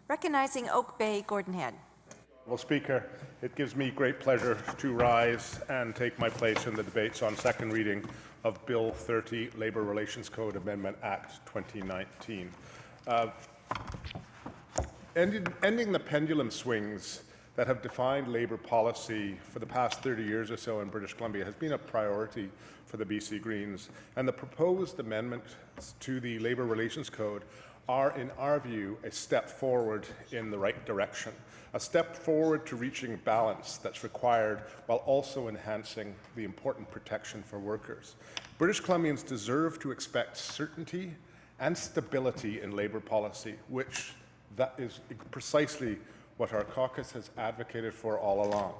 Recognizing Oak Bay, Gordon Head. Well, Speaker, it gives me great pleasure to rise and take my place in the debates on second reading of Bill 30, Labour Relations Code Amendment Act 2019. Ending the pendulum swings that have defined labour policy for the past 30 years or so in British Columbia has been a priority for the BC Greens, and the proposed amendments to the Labour Relations Code are, in our view, a step forward in the right direction, a step forward to reaching balance that's required while also enhancing the important protection for workers. British Columbians deserve to expect certainty and stability in labour policy, which that is precisely what our caucus has advocated for all along.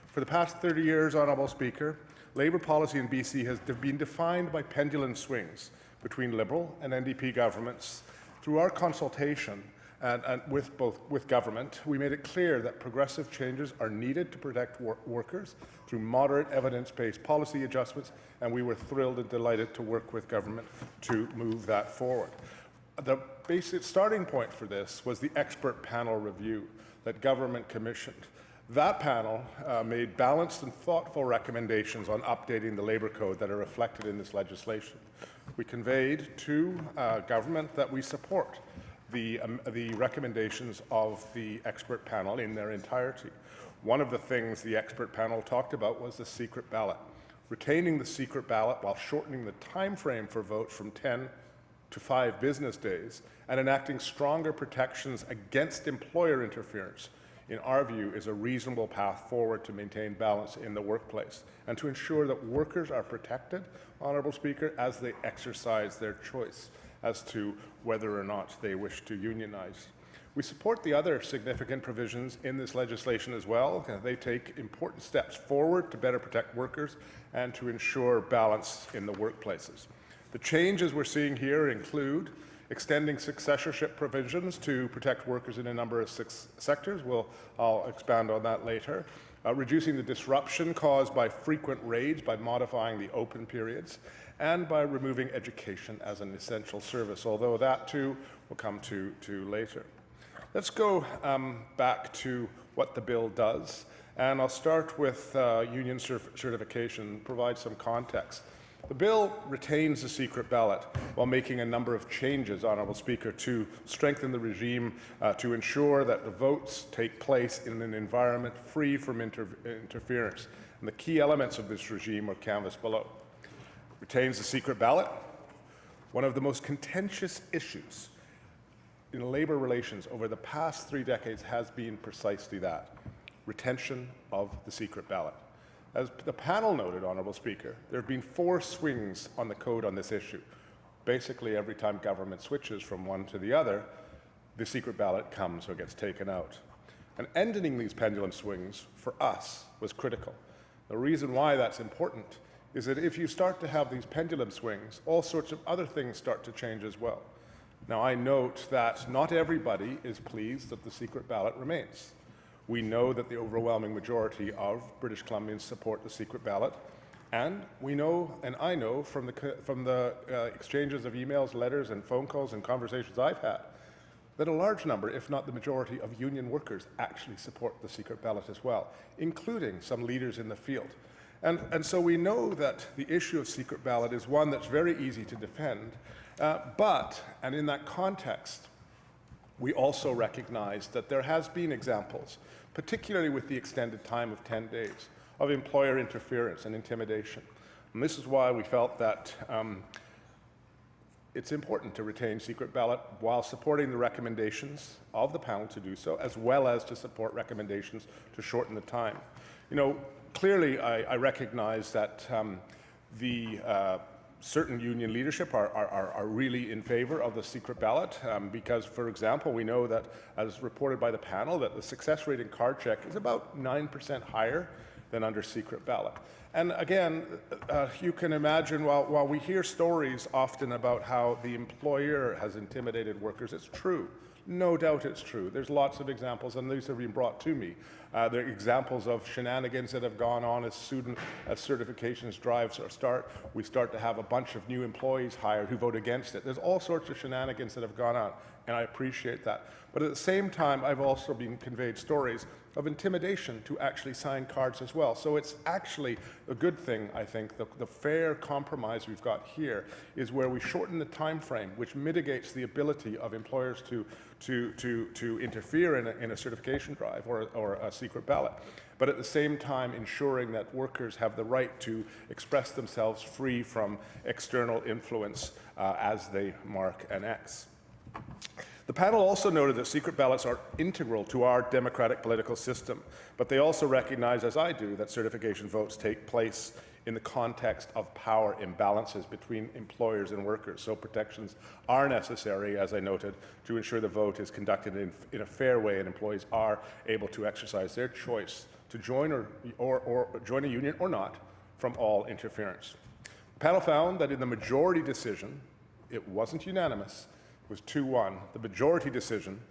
For the past 30 years, Honourable Speaker, labour policy in BC has been defined by pendulum swings between Liberal and NDP governments. Through our consultation and with government, we made it clear that progressive changes are needed to protect workers through moderate evidence-based policy adjustments, and we were thrilled and delighted to work with government to move that forward. The basic starting point for this was the expert panel review that government commissioned. That panel made balanced and thoughtful recommendations on updating the labour code that are reflected in this legislation. We conveyed to government that we support the recommendations of the expert panel in their entirety. One of the things the expert panel talked about was the secret ballot, retaining the secret ballot while shortening the time frame for votes from 10 to 5 business days, and enacting stronger protections against employer interference, in our view, is a reasonable path forward to maintain balance in the workplace and to ensure that workers are protected, Honourable Speaker, as they exercise their choice as to whether or not they wish to unionize. We support the other significant provisions in this legislation as well. They take important steps forward to better protect workers and to ensure balance in the workplaces. The changes we're seeing here include extending successorship provisions to protect workers in a number of sectors. I'll expand on that later. Reducing the disruption caused by frequent raids by modifying the open periods, and by removing education as an essential service, although that too will come to later. Let's go back to what the bill does, and I'll start with union certification, provide some context. The bill retains the secret ballot while making a number of changes, Honourable Speaker, to strengthen the regime to ensure that the votes take place in an environment free from interference. And the key elements of this regime are canvassed below. Retains the secret ballot. One of the most contentious issues in labour relations over the past 3 decades has been precisely that, retention of the secret ballot. As the panel noted, Honourable Speaker, there have been 4 swings on the code on this issue. Basically, every time government switches from one to the other, the secret ballot comes or gets taken out. And ending these pendulum swings, for us, was critical. The reason why that's important is that if you start to have these pendulum swings, all sorts of other things start to change as well. Now, I note that not everybody is pleased that the secret ballot remains. We know that the overwhelming majority of British Columbians support the secret ballot, and we know, and I know from the exchanges of emails, letters, and phone calls and conversations I've had, that a large number, if not the majority, of union workers actually support the secret ballot as well, including some leaders in the field. And so we know that the issue of secret ballot is one that's very easy to defend, and in that context, we also recognize that there has been examples, particularly with the extended time of 10 days, of employer interference and intimidation. And this is why we felt that it's important to retain secret ballot while supporting the recommendations of the panel to do so, as well as to support recommendations to shorten the time. You know, clearly I recognize that certain union leadership are really in favor of the secret ballot because, for example, we know that, as reported by the panel, that the success rate in card check is about 9% higher than under secret ballot. And again, you can imagine, while we hear stories often about how the employer has intimidated workers, it's true. No doubt it's true. There's lots of examples, and these have been brought to me. There are examples of shenanigans that have gone on as soon as certifications drives start. We start to have a bunch of new employees hired who vote against it. There's all sorts of shenanigans that have gone on. and I appreciate that. But at the same time, I've also been conveyed stories of intimidation to actually sign cards as well. So it's actually a good thing, I think. The fair compromise we've got here is where we shorten the time frame, which mitigates the ability of employers to interfere in a certification drive or a secret ballot, but at the same time ensuring that workers have the right to express themselves free from external influence as they mark an X. The panel also noted that secret ballots are integral to our democratic political system, but they also recognize, as I do, that certification votes take place in the context of power imbalances between employers and workers. So protections are necessary, as I noted, to ensure the vote is conducted in a fair way and employees are able to exercise their choice to join or join a union or not from all interference. The panel found that in the majority decision, it wasn't unanimous, was 2-1. The majority decision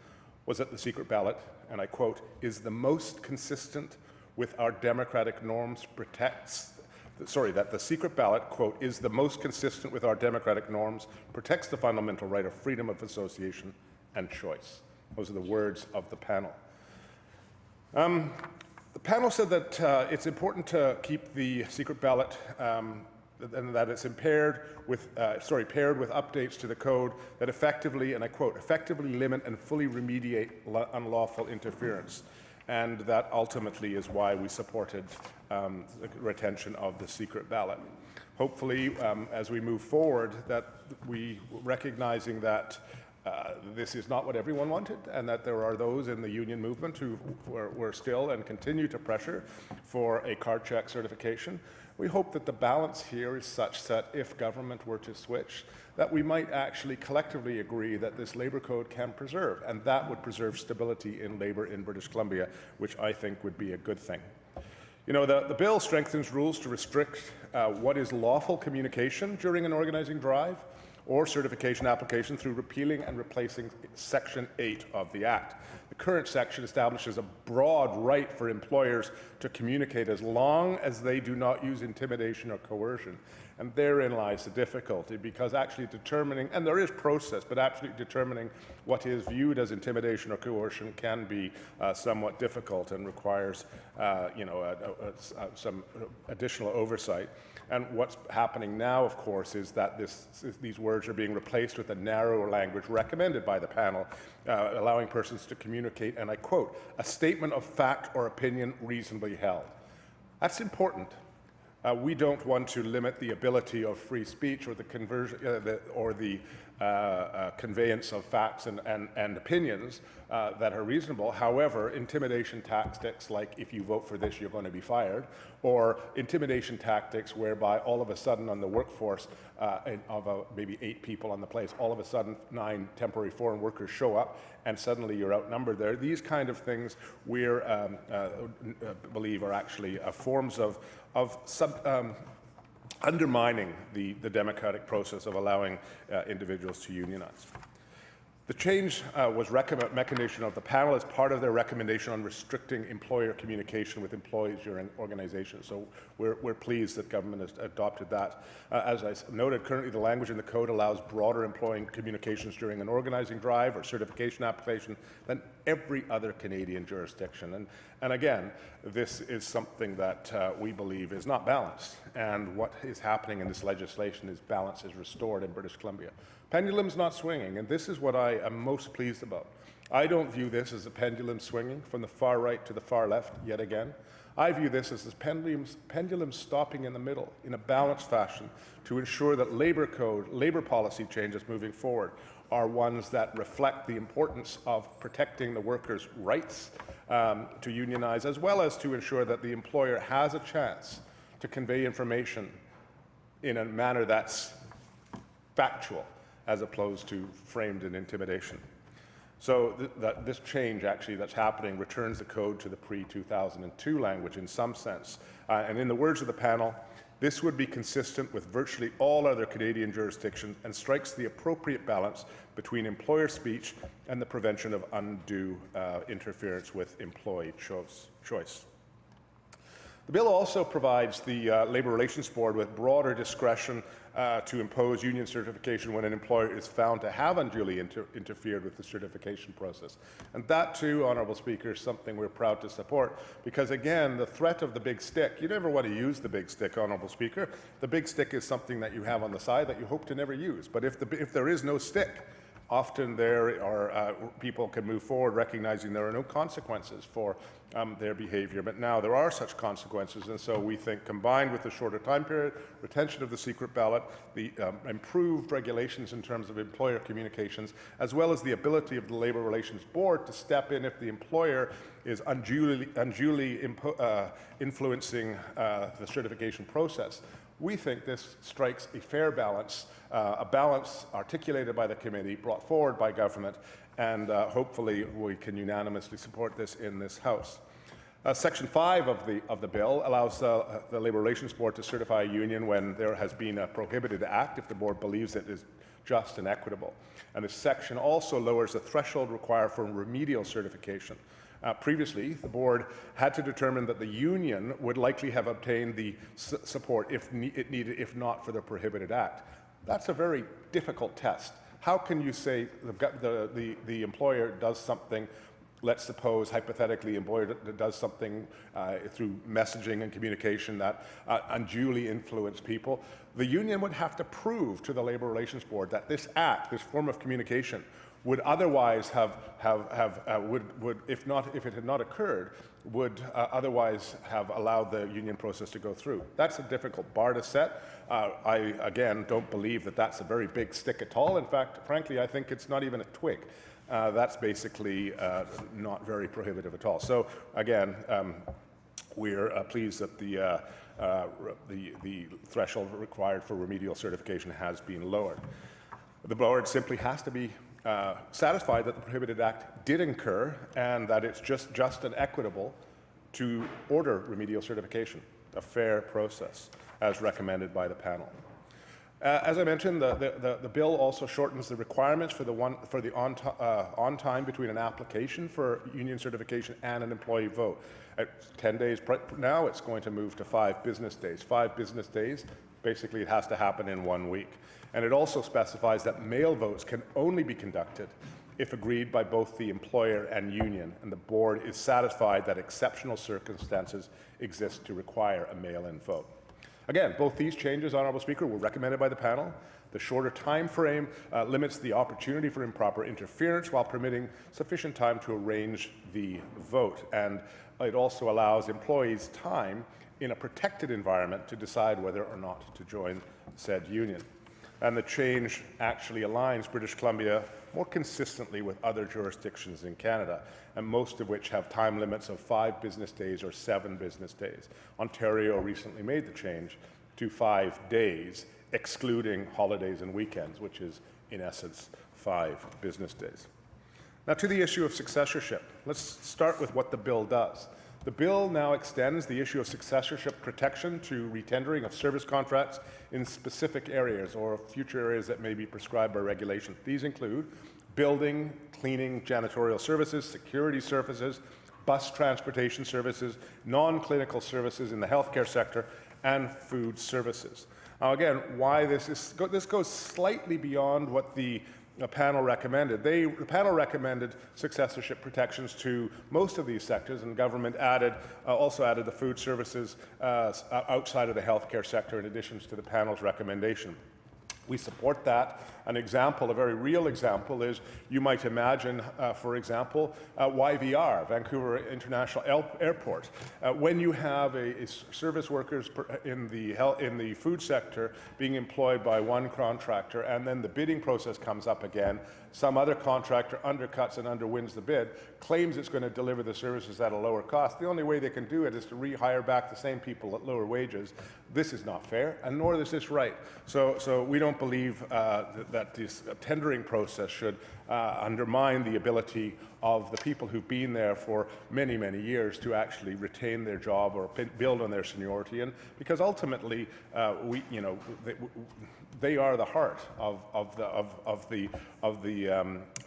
was that the secret ballot, and I quote, is the most consistent with our democratic norms that the secret ballot, quote, is the most consistent with our democratic norms, protects the fundamental right of freedom of association and choice. Those are the words of the panel. The panel said that it's important to keep the secret ballot and that it's paired with updates to the code that effectively, and I quote, effectively limit and fully remediate unlawful interference. And that ultimately is why we supported the retention of the secret ballot. Hopefully, as we move forward, that we, recognizing that this is not what everyone wanted, and that there are those in the union movement who were still and continue to pressure for a card check certification. We hope that the balance here is such that if government were to switch, that we might actually collectively agree that this labour code can preserve, and that would preserve stability in labour in British Columbia, which I think would be a good thing. You know, the bill strengthens rules to restrict what is lawful communication during an organising drive or certification application through repealing and replacing Section 8 of the Act. The current section establishes a broad right for employers to communicate as long as they do not use intimidation or coercion. And therein lies the difficulty, because actually determining, and there is process, but actually determining what is viewed as intimidation or coercion can be somewhat difficult and requires some additional oversight. And what's happening now, of course, is that these words are being replaced with a narrower language recommended by the panel, allowing persons to communicate, and I quote, a statement of fact or opinion reasonably held. That's important. We don't want to limit the ability of free speech or the conveyance of facts and opinions that are reasonable. However, intimidation tactics like if you vote for this, you're going to be fired, or intimidation tactics whereby all of a sudden on the workforce of maybe 8 people on the place, all of a sudden 9 temporary foreign workers show up and suddenly you're outnumbered there. These kind of things we believe are actually forms of undermining the democratic process of allowing individuals to unionize. The change was recommendation of the panel as part of their recommendation on restricting employer communication with employees during organization. So we're pleased that government has adopted that. As I noted, currently the language in the code allows broader employee communications during an organizing drive or certification application than every other Canadian jurisdiction. And again, this is something that we believe is not balanced. And what is happening in this legislation is balance is restored in British Columbia. Pendulum's not swinging, and this is what I am most pleased about. I don't view this as a pendulum swinging from the far right to the far left yet again. I view this as pendulum stopping in the middle in a balanced fashion to ensure that labour code, labour policy changes moving forward are ones that reflect the importance of protecting the workers' rights to unionize, as well as to ensure that the employer has a chance to convey information in a manner that's factual, as opposed to framed in intimidation. So this change actually that's happening returns the code to the pre-2002 language in some sense. And in the words of the panel, this would be consistent with virtually all other Canadian jurisdictions and strikes the appropriate balance between employer speech and the prevention of undue interference with employee choice. The bill also provides the Labour Relations Board with broader discretion to impose union certification when an employer is found to have unduly interfered with the certification process. And that too, Honourable Speaker, is something we're proud to support because, again, the threat of the big stick, you never want to use the big stick, Honourable Speaker. The big stick is something that you have on the side that you hope to never use. But if there is no stick, often there are people can move forward recognizing there are no consequences for their behavior. But now there are such consequences, and so we think combined with the shorter time period, retention of the secret ballot, the improved regulations in terms of employer communications, as well as the ability of the Labour Relations Board to step in if the employer is unduly influencing the certification process. We think this strikes a fair balance, a balance articulated by the committee, brought forward by government, and hopefully we can unanimously support this in this House. Section 5 of the bill allows the Labour Relations Board to certify a union when there has been a prohibited act if the board believes it is just and equitable. And this section also lowers the threshold required for remedial certification. Previously, the board had to determine that the union would likely have obtained the support if it needed, if not for the prohibited act. That's a very difficult test. How can you say the employer does something, let's suppose hypothetically, employer does something through messaging and communication that unduly influence people? The union would have to prove to the Labour Relations Board that this act, this form of communication, would otherwise if it had not occurred, would otherwise have allowed the union process to go through. That's a difficult bar to set. I, again, don't believe that that's a very big stick at all. In fact, frankly, I think it's not even a twig. That's basically not very prohibitive at all. So, again, we're pleased that the threshold required for remedial certification has been lowered. The board simply has to be satisfied that the prohibited act did incur and that it's just and equitable to order remedial certification, a fair process, as recommended by the panel. As I mentioned, the bill also shortens the requirements for the on time between an application for union certification and an employee vote. At 10 days now, it's going to move to 5 business days. 5 business days, basically it has to happen in 1 week. And it also specifies that mail votes can only be conducted if agreed by both the employer and union, and the board is satisfied that exceptional circumstances exist to require a mail-in vote. Again, both these changes, Honourable Speaker, were recommended by the panel. The shorter time frame limits the opportunity for improper interference while permitting sufficient time to arrange the vote. And it also allows employees time in a protected environment to decide whether or not to join said union. And the change actually aligns British Columbia more consistently with other jurisdictions in Canada, and most of which have time limits of 5 business days or 7 business days. Ontario recently made the change to 5 days, excluding holidays and weekends, which is, in essence, 5 business days. Now, to the issue of successorship. Let's start with what the bill does. The bill now extends the issue of successorship protection to retendering of service contracts in specific areas or future areas that may be prescribed by regulation. These include building, cleaning, janitorial services, security services, bus transportation services, non-clinical services in the healthcare sector, and food services. Now, again, why this goes slightly beyond what the panel recommended. The panel recommended successorship protections to most of these sectors, and government also added the food services outside of the healthcare sector in addition to the panel's recommendation. We support that. An example, a very real example, is you might imagine, for example, YVR, Vancouver International Airport. When you have service workers in the food sector being employed by one contractor, and then the bidding process comes up again, some other contractor undercuts and underwins the bid, claims it's going to deliver the services at a lower cost. The only way they can do it is to rehire back the same people at lower wages. This is not fair, and nor is this right. So we don't believe that this tendering process should undermine the ability of the people who've been there for many, many years to actually retain their job or build on their seniority. And because ultimately, they are the heart of the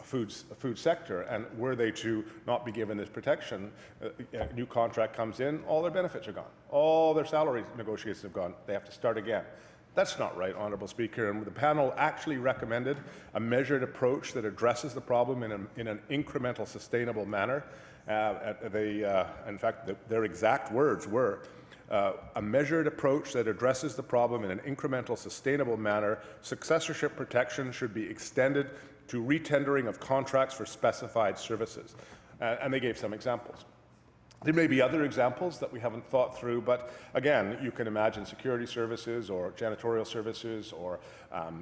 food sector, and were they to not be given this protection, a new contract comes in, all their benefits are gone, all their salary negotiations have gone. They have to start again. That's not right, Honourable Speaker, and the panel actually recommended a measured approach that addresses the problem in an incremental, sustainable manner. In fact, their exact words were, a measured approach that addresses the problem in an incremental, sustainable manner. Successorship protection should be extended to retendering of contracts for specified services. And they gave some examples. There may be other examples that we haven't thought through, but again, you can imagine security services or janitorial services or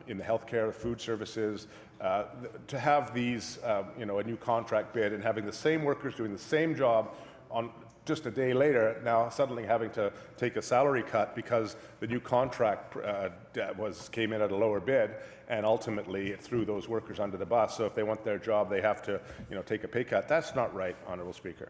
in the healthcare, food services, to have these, a new contract bid and having the same workers doing the same job on just a day later, now suddenly having to take a salary cut because the new contract came in at a lower bid, and ultimately it threw those workers under the bus. So if they want their job, they have to, take a pay cut. That's not right, Honourable Speaker.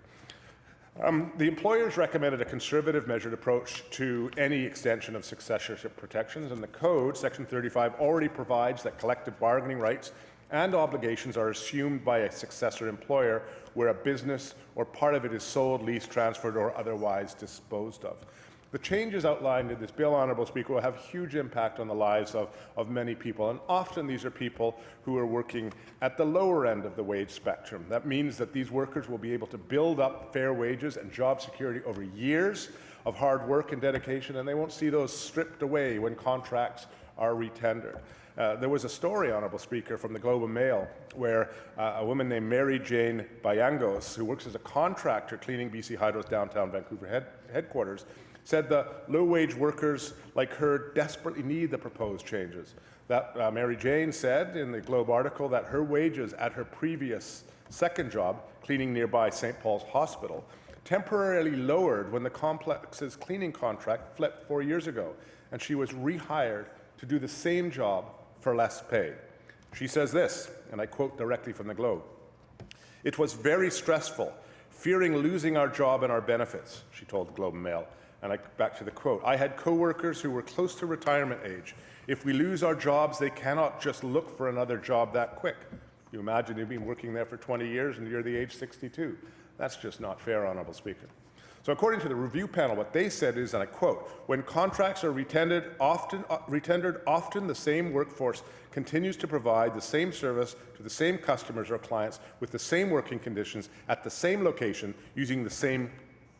The employers recommended a conservative measured approach to any extension of successorship protections, and the Code, Section 35, already provides that collective bargaining rights and obligations are assumed by a successor employer where a business or part of it is sold, leased, transferred, or otherwise disposed of. The changes outlined in this bill, Honourable Speaker, will have huge impact on the lives of many people, and often these are people who are working at the lower end of the wage spectrum. That means that these workers will be able to build up fair wages and job security over years of hard work and dedication, and they won't see those stripped away when contracts are retendered. There was a story, Honourable Speaker, from the Globe and Mail where a woman named Mary Jane Bayangos, who works as a contractor cleaning BC Hydro's downtown Vancouver headquarters, said the low-wage workers like her desperately need the proposed changes. That Mary Jane said in the Globe article that her wages at her previous second job, cleaning nearby St. Paul's Hospital, temporarily lowered when the complex's cleaning contract flipped 4 years ago, and she was rehired to do the same job for less pay. She says this, and I quote directly from the Globe, "It was very stressful, fearing losing our job and our benefits," she told the Globe and Mail. And back to the quote, "I had co-workers who were close to retirement age. If we lose our jobs, they cannot just look for another job that quick." You imagine you've been working there for 20 years and you're the age 62. That's just not fair, Honourable Speaker. So according to the review panel, what they said is, and I quote, "When contracts are retendered, often the same workforce continues to provide the same service to the same customers or clients with the same working conditions at the same location using the same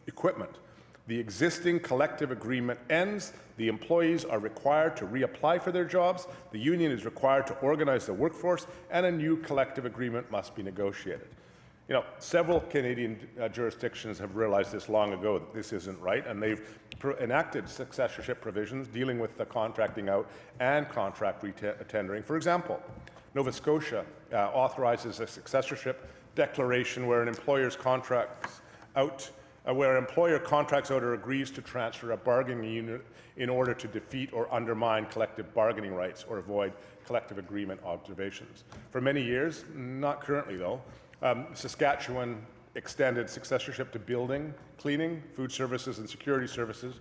equipment. The existing collective agreement ends, the employees are required to reapply for their jobs, the union is required to organize the workforce, and a new collective agreement must be negotiated." Several Canadian jurisdictions have realized this long ago that this isn't right, and they've enacted successorship provisions dealing with the contracting out and contract retendering. For example, Nova Scotia authorizes a successorship declaration where an employer contracts out or agrees to transfer a bargaining unit in order to defeat or undermine collective bargaining rights or avoid collective agreement observations. For many years, not currently though, Saskatchewan extended successorship to building, cleaning, food services and security services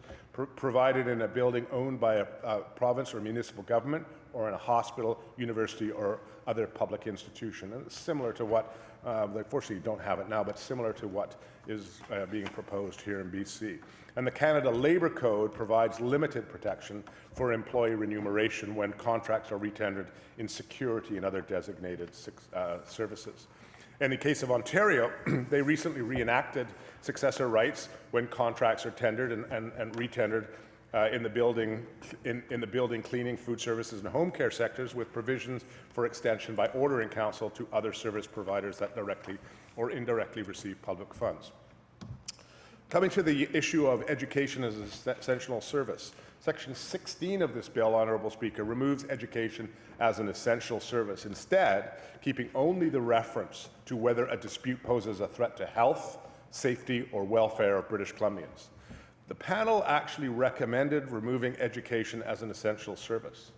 provided in a building owned by a province or municipal government or in a hospital, university or other public institution. And it's similar to what, unfortunately you don't have it now, but similar to what is being proposed here in BC. And the Canada Labour Code provides limited protection for employee remuneration when contracts are retendered in security and other designated services. In the case of Ontario, they recently reenacted successor rights when contracts are tendered and retendered in the building, cleaning, food services, and home care sectors, with provisions for extension by order in council to other service providers that directly or indirectly receive public funds. Coming to the issue of education as an essential service, Section 16 of this bill, Honourable Speaker, removes education as an essential service, instead keeping only the reference to whether a dispute poses a threat to health, safety, or welfare of British Columbians. The panel actually recommended removing education as an essential service.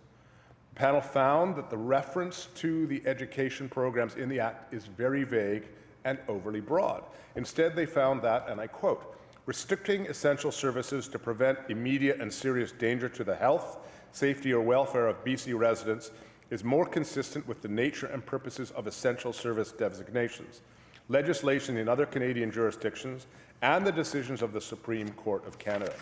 The panel found that the reference to the education programs in the Act is very vague and overly broad. Instead, they found that, and I quote, "Restricting essential services to prevent immediate and serious danger to the health, safety, or welfare of BC residents is more consistent with the nature and purposes of essential service designations, legislation in other Canadian jurisdictions, and the decisions of the Supreme Court of Canada."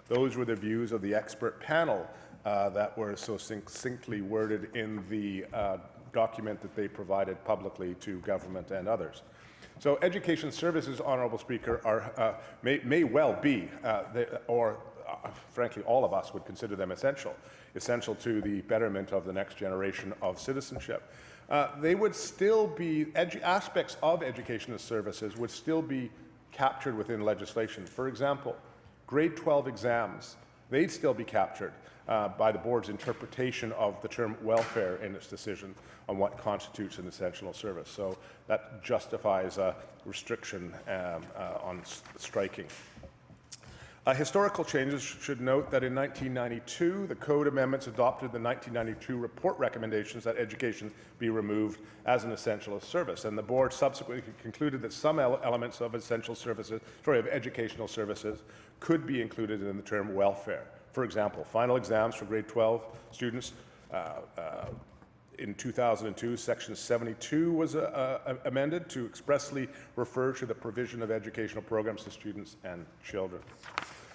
Those were the views of the expert panel that were so succinctly worded in the document that they provided publicly to government and others. So education services, Honourable Speaker, are, may well be, frankly, all of us would consider them essential to the betterment of the next generation of citizenship. They would still be, aspects of educational services would still be captured within legislation. For example, grade 12 exams, they'd still be captured by the board's interpretation of the term welfare in its decision on what constitutes an essential service. So that justifies a restriction on striking. Historical changes should note that in 1992, the Code amendments adopted the 1992 report recommendations that education be removed as an essential service, and the board subsequently concluded that some elements of of educational services could be included in the term welfare. For example, final exams for grade 12 students in 2002, Section 72 was amended to expressly refer to the provision of educational programs to students and children.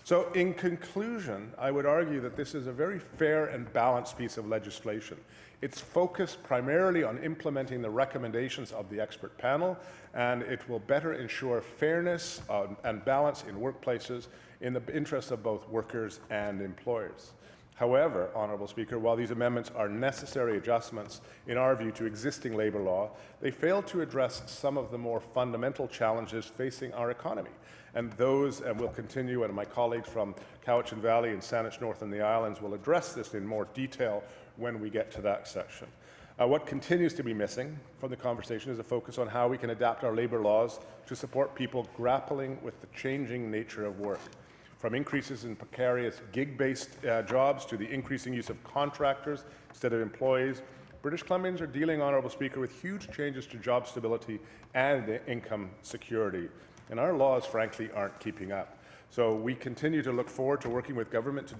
So in conclusion, I would argue that this is a very fair and balanced piece of legislation. It's focused primarily on implementing the recommendations of the expert panel, and it will better ensure fairness and balance in workplaces in the interest of both workers and employers. However, Honourable Speaker, while these amendments are necessary adjustments, in our view, to existing labour law, they fail to address some of the more fundamental challenges facing our economy. And those, and we'll continue, and my colleagues from Cowichan Valley and Saanich North and the Islands will address this in more detail when we get to that section. What continues to be missing from the conversation is a focus on how we can adapt our labour laws to support people grappling with the changing nature of work. From increases in precarious gig-based jobs to the increasing use of contractors instead of employees, British Columbians are dealing, Honourable Speaker, with huge changes to job stability and income security. And our laws, frankly, aren't keeping up. So we continue to look forward to working with government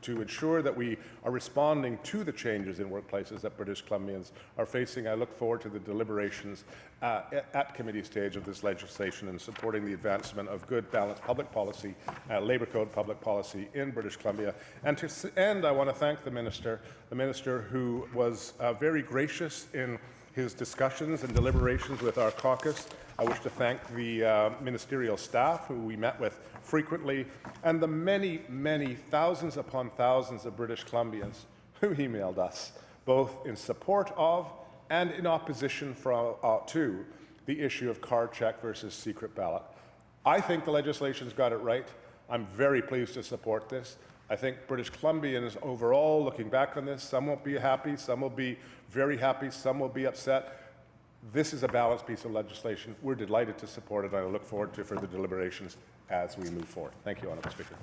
to ensure that we are responding to the changes in workplaces that British Columbians are facing. I look forward to the deliberations at committee stage of this legislation and supporting the advancement of good, balanced public policy, labour code public policy in British Columbia. And to end, I want to thank the Minister who was very gracious in his discussions and deliberations with our caucus. I wish to thank the ministerial staff who we met with frequently, and the many, many thousands upon thousands of British Columbians who emailed us, both in support of and in opposition to the issue of card check versus secret ballot. I think the legislation's got it right. I'm very pleased to support this. I think British Columbians overall, looking back on this, some won't be happy, some will be very happy, some will be upset. This is a balanced piece of legislation. We're delighted to support it, and I look forward to further deliberations as we move forward. Thank you, Honourable Speaker.